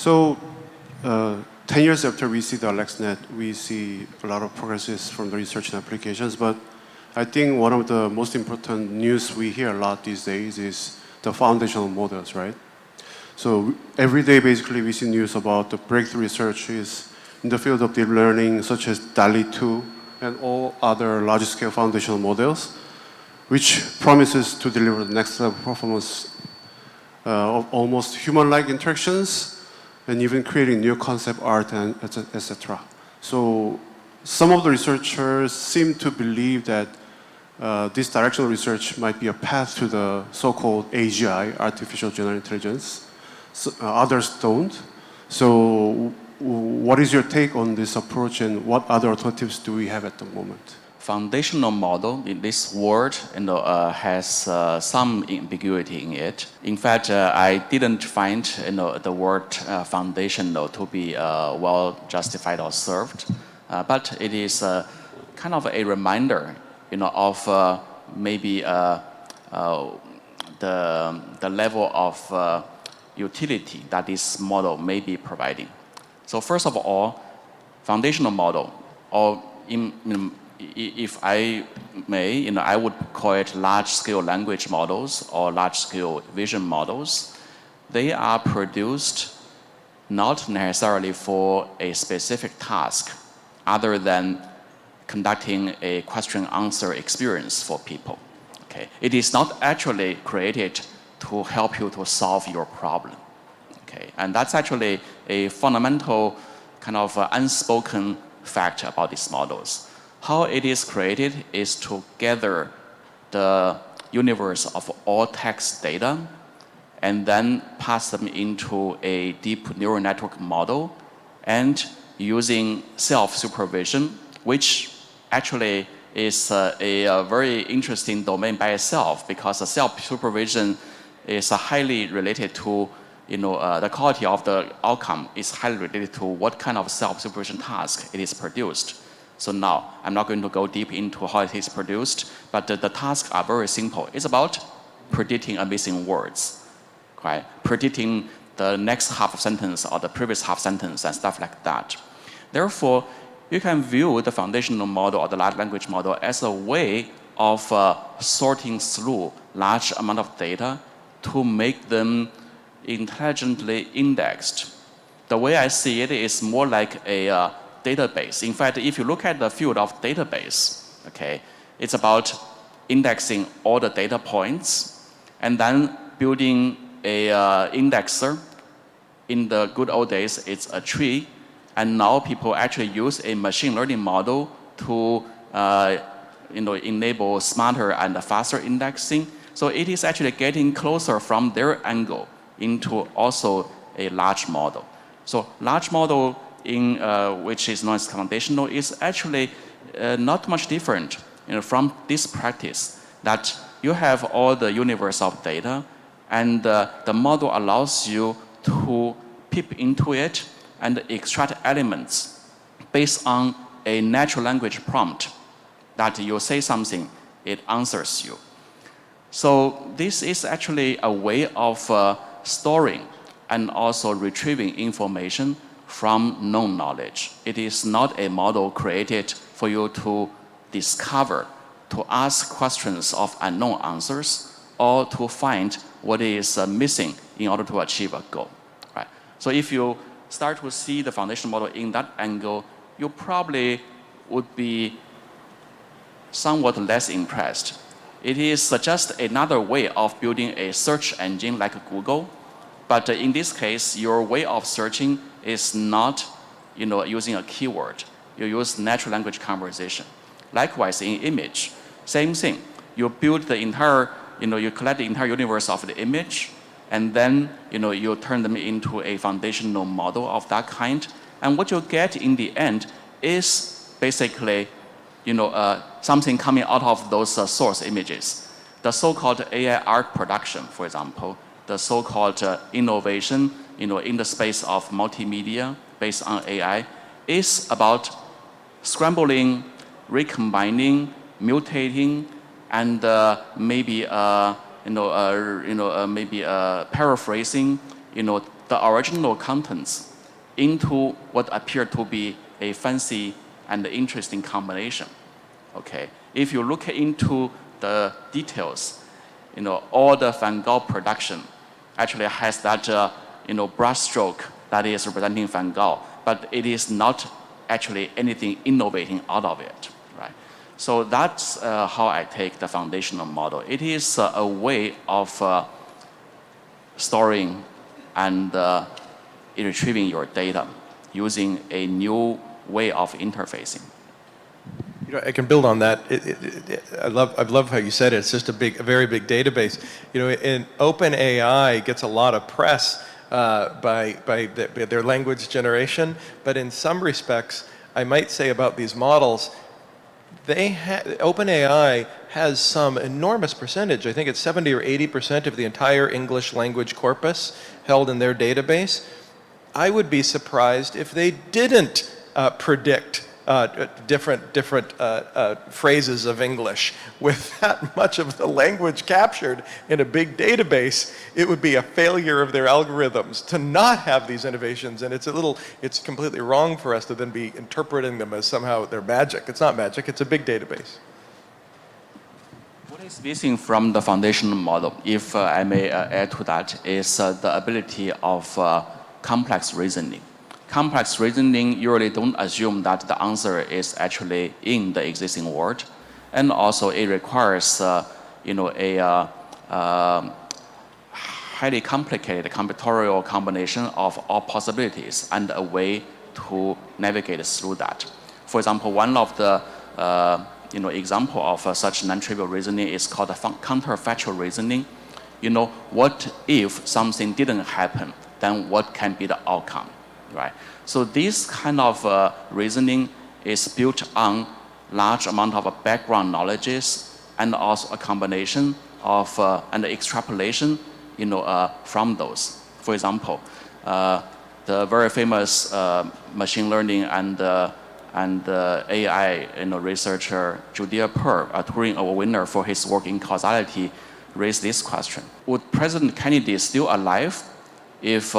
So, 10 years after we see the AlexNet, we see a lot of progresses from the research and applications, but I think one of the most important news we hear a lot these days is the foundational models, right? So every day, basically, we see news about the breakthrough researches in the field of deep learning, such as DALL-E 2 and all other large-scale foundational models, which promises to deliver the next level performance of almost human-like interactions, and even creating new concept art and etc. So some of the researchers seem to believe that this directional research might be a path to the so-called AGI, artificial general intelligence. So, others don't. So what is your take on this approach, and what other alternatives do we have at the moment? Foundational model in this word has some ambiguity in it. In fact, I didn't find the word foundational to be well justified or served, but it is kind of a reminder of maybe the level of utility that this model may be providing. So first of all, foundational model, or if I may, I would call it large-scale language models or large-scale vision models. They are produced not necessarily for a specific task other than conducting a question-answer experience for people. Okay? It is not actually created to help you to solve your problem. Okay? And that's actually a fundamental kind of unspoken fact about these models. How it is created is to gather the universe of all text data and then pass them into a deep neural network model, and using self-supervision, which actually is a very interesting domain by itself, because the self-supervision is highly related to the quality of the outcome is highly related to what kind of self-supervision task it is produced. So now, I'm not going to go deep into how it is produced, but the tasks are very simple. It's about predicting missing words, right? Predicting the next half sentence or the previous half sentence and stuff like that. Therefore, you can view the foundational model or the large language model as a way of sorting through large amount of data to make them intelligently indexed. The way I see it is more like a database. In fact, if you look at the field of database, okay, it's about indexing all the data points and then building a indexer. In the good old days, it's a tree, and now people actually use a machine learning model to enable smarter and faster indexing. So it is actually getting closer from their angle into also a large model. So large model which is known as foundational, is actually not much different from this practice, that you have all the universe of data, and the model allows you to peep into it and extract elements based on a natural language prompt that you say something, it answers you. So this is actually a way of storing and also retrieving information from known knowledge. It is not a model created for you to discover, to ask questions of unknown answers, or to find what is missing in order to achieve a goal. Right? So if you start to see the foundation model in that angle, you probably would be somewhat less impressed. It is just another way of building a search engine like Google, but in this case, your way of searching is not using a keyword. You use natural language conversation. Likewise, in image, same thing. You build the entire, you collect the entire universe of the image, and then you turn them into a foundational model of that kind. And what you get in the end is basically something coming out of those source images. The so-called AI art production, for example, the so-called innovation in the space of multimedia based on AI, is about scrambling, recombining, mutating, and maybe paraphrasing the original contents into what appear to be a fancy and interesting combination. Okay, if you look into the details, all the Van Gogh production actually has that brushstroke that is representing Van Gogh, but it is not actually anything innovating out of it, right? So that's how I take the foundational model. It is a way of storing and retrieving your data using a new way of interfacing. I can build on that. I love how you said it. It's just a very big database. And OpenAI gets a lot of press by their language generation, but in some respects, I might say about these models, OpenAI has some enormous percentage. I think it's 70 or 80% of the entire English language corpus held in their database. I would be surprised if they didn't predict different phrases of English. With that much of the language captured in a big database, it would be a failure of their algorithms to not have these innovations. And it's completely wrong for us to then be interpreting them as somehow they're magic. It's not magic, it's a big database. What is missing from the foundational model, if I may add to that, is the ability of complex reasoning. Complex reasoning usually don't assume that the answer is actually in the existing word, and also it requires a highly complicated combinatorial combination of all possibilities and a way to navigate through that. For example, one of the example of such non-trivial reasoning is called counterfactual reasoning. What if something didn't happen? Then what can be the outcome? Right. So this kind of reasoning is built on large amount of background knowledges and also a combination of and extrapolation, from those. For example, the very famous machine learning and AI researcher Judea Pearl, a Turing Award winner for his work in causality, raised this question: would President Kennedy still alive if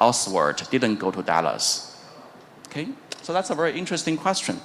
Oswald didn't go to Dallas? Okay, so that's a very interesting question.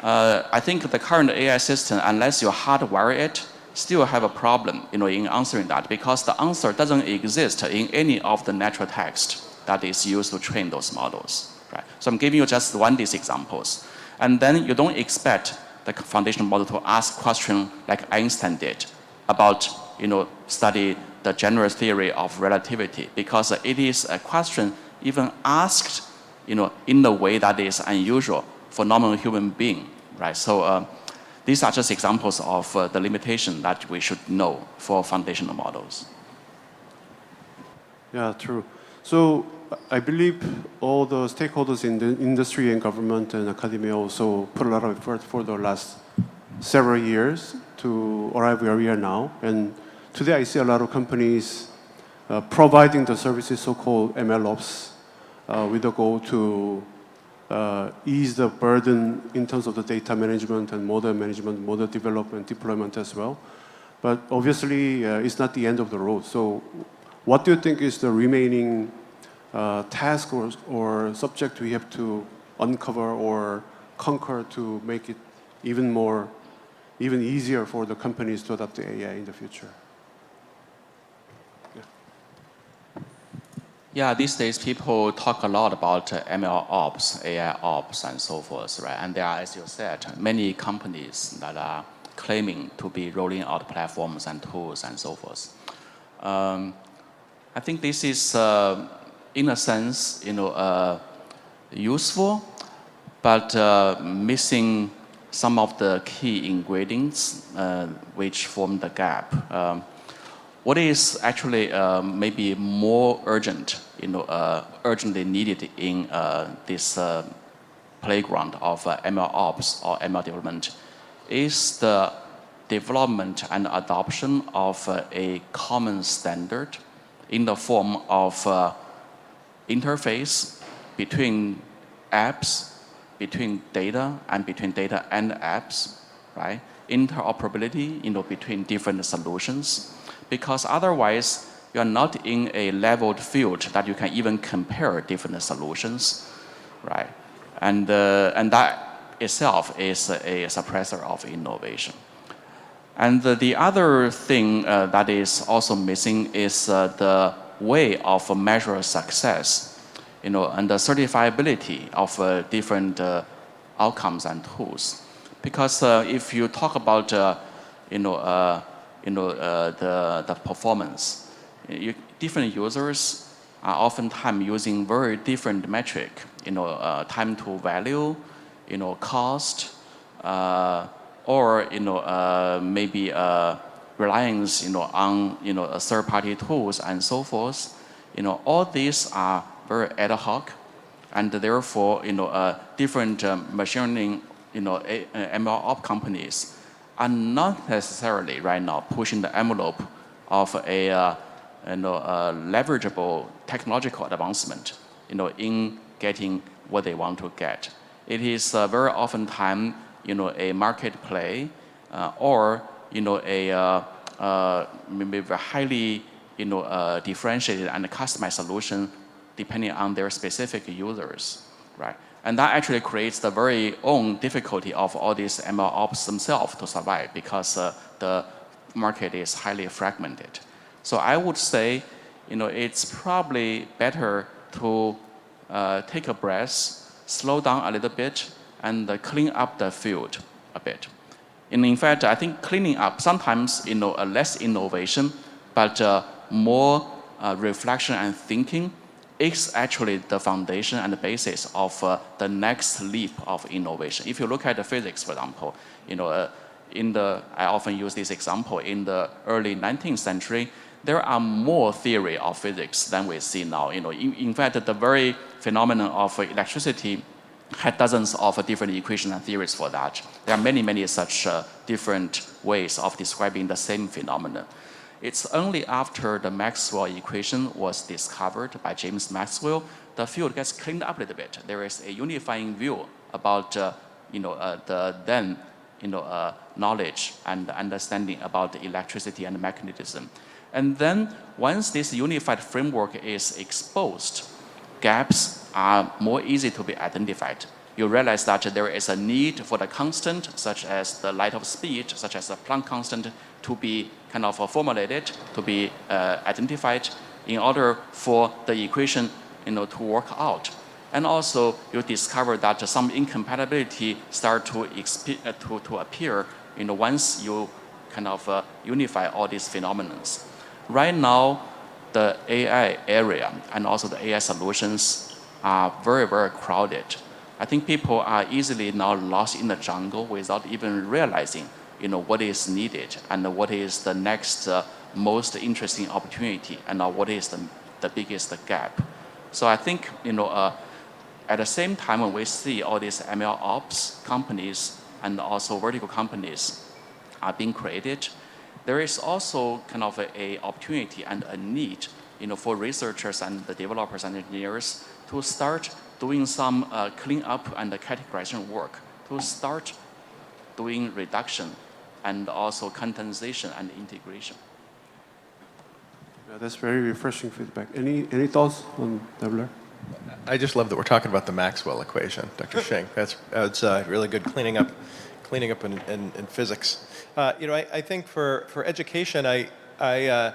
I think the current AI system, unless you hardwire it, still have a problem, in answering that, because the answer doesn't exist in any of the natural text that is used to train those models. Right? So I'm giving you just one of these examples, and then you don't expect the foundational model to ask questions like Einstein did about, study the general theory of relativity, because it is a question even asked, in a way that is unusual for normal human being, right? So these are just examples of the limitation that we should know for foundational models. Yeah, true. So I believe all the stakeholders in the industry and government and academia also put a lot of effort for the last several years to arrive where we are now. And today I see a lot of companies providing the services, so-called MLOps, with the goal to ease the burden in terms of the data management and model management, model development, deployment as well. But obviously, it's not the end of the road. So what do you think is the remaining task or subject we have to uncover or conquer to make it even easier for the companies to adopt the AI in the future? Yeah, these days people talk a lot about ML ops, AI ops, and so forth, right? And there are, as you said, many companies that are claiming to be rolling out platforms and tools and so forth. I think this is, in a sense, useful, but missing some of the key ingredients which form the gap. What is actually maybe more urgent, urgently needed in this playground of ML ops or ML development is the development and adoption of a common standard in the form of interface between apps, between data, and between data and apps, right? Interoperability, between different solutions. Because otherwise, you are not in a leveled field that you can even compare different solutions, right? And that itself is a suppressor of innovation. And the other thing that is also missing is the way of measure success, and the certifiability of different outcomes and tools. Because if you talk about the performance, different users are oftentimes using very different metric, time to value, cost, or maybe reliance on third-party tools and so forth. All these are very ad hoc, and therefore different machine learning MLOps companies are not necessarily right now pushing the envelope of a leverageable technological advancement in getting what they want to get. It is very often time a market play or a maybe a highly differentiated and customized solution depending on their specific users, right? And that actually creates the very own difficulty of all these MLOps themselves to survive because the market is highly fragmented. So I would say, it's probably better to take a breath, slow down a little bit, and clean up the field a bit. And in fact, I think cleaning up sometimes, less innovation, but more reflection and thinking is actually the foundation and the basis of the next leap of innovation. If you look at the physics, for example, I often use this example, in the early 19th century, there are more theory of physics than we see now. In fact, the very phenomenon of electricity had dozens of different equations and theories for that. There are many, many such different ways of describing the same phenomenon. It's only after the Maxwell equation was discovered by James Maxwell, the field gets cleaned up a little bit. There is a unifying view about the then knowledge and understanding about the electricity and mechanism. And then once this unified framework is exposed, gaps are more easy to be identified. You realize that there is a need for the constant, such as the light of speed, such as the Planck constant, to be kind of formulated, to be identified in order for the equation to work out. And also, you discover that some incompatibility start to appear once you kind of unify all these phenomena. Right now, the AI area and also the AI solutions are very, very crowded. I think people are easily now lost in the jungle without even realizing what is needed and what is the next most interesting opportunity and what is the biggest gap. So I think at the same time when we see all these MLOps companies and also vertical companies are being created, there is also kind of a opportunity and a need for researchers and the developers and engineers to start doing some clean up and categorization work, to start doing reduction and also condensation and integration. Yeah, that's very refreshing feedback. Any thoughts on Debler? I just love that we're talking about the Maxwell equation, Dr. Xing. That's really good cleaning up in physics. I think for education, I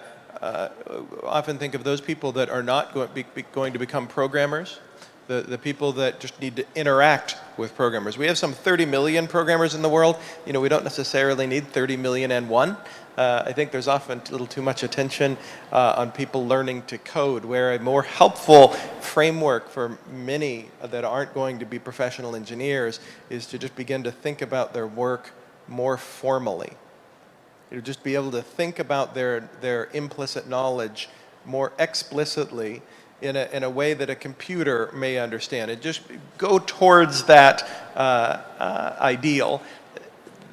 often think of those people that are not going to become programmers, the people that just need to interact with programmers. We have some 30 million programmers in the world. We don't necessarily need 30 million and one. I think there's often a little too much attention on people learning to code, where a more helpful framework for many that aren't going to be professional engineers is to just begin to think about their work more formally. Just be able to think about their implicit knowledge more explicitly in a way that a computer may understand. And just go towards that ideal.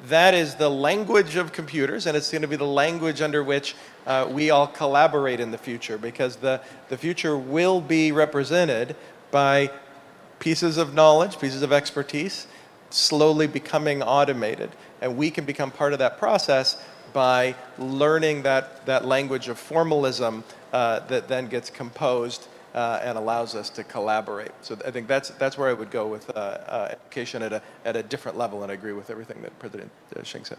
That is the language of computers, and it's going to be the language under which we all collaborate in the future, because the future will be represented by pieces of knowledge, pieces of expertise, slowly becoming automated. And we can become part of that process by learning that language of formalism that then gets composed and allows us to collaborate. So I think that's where I would go with education at a different level, and I agree with everything that President Xing said.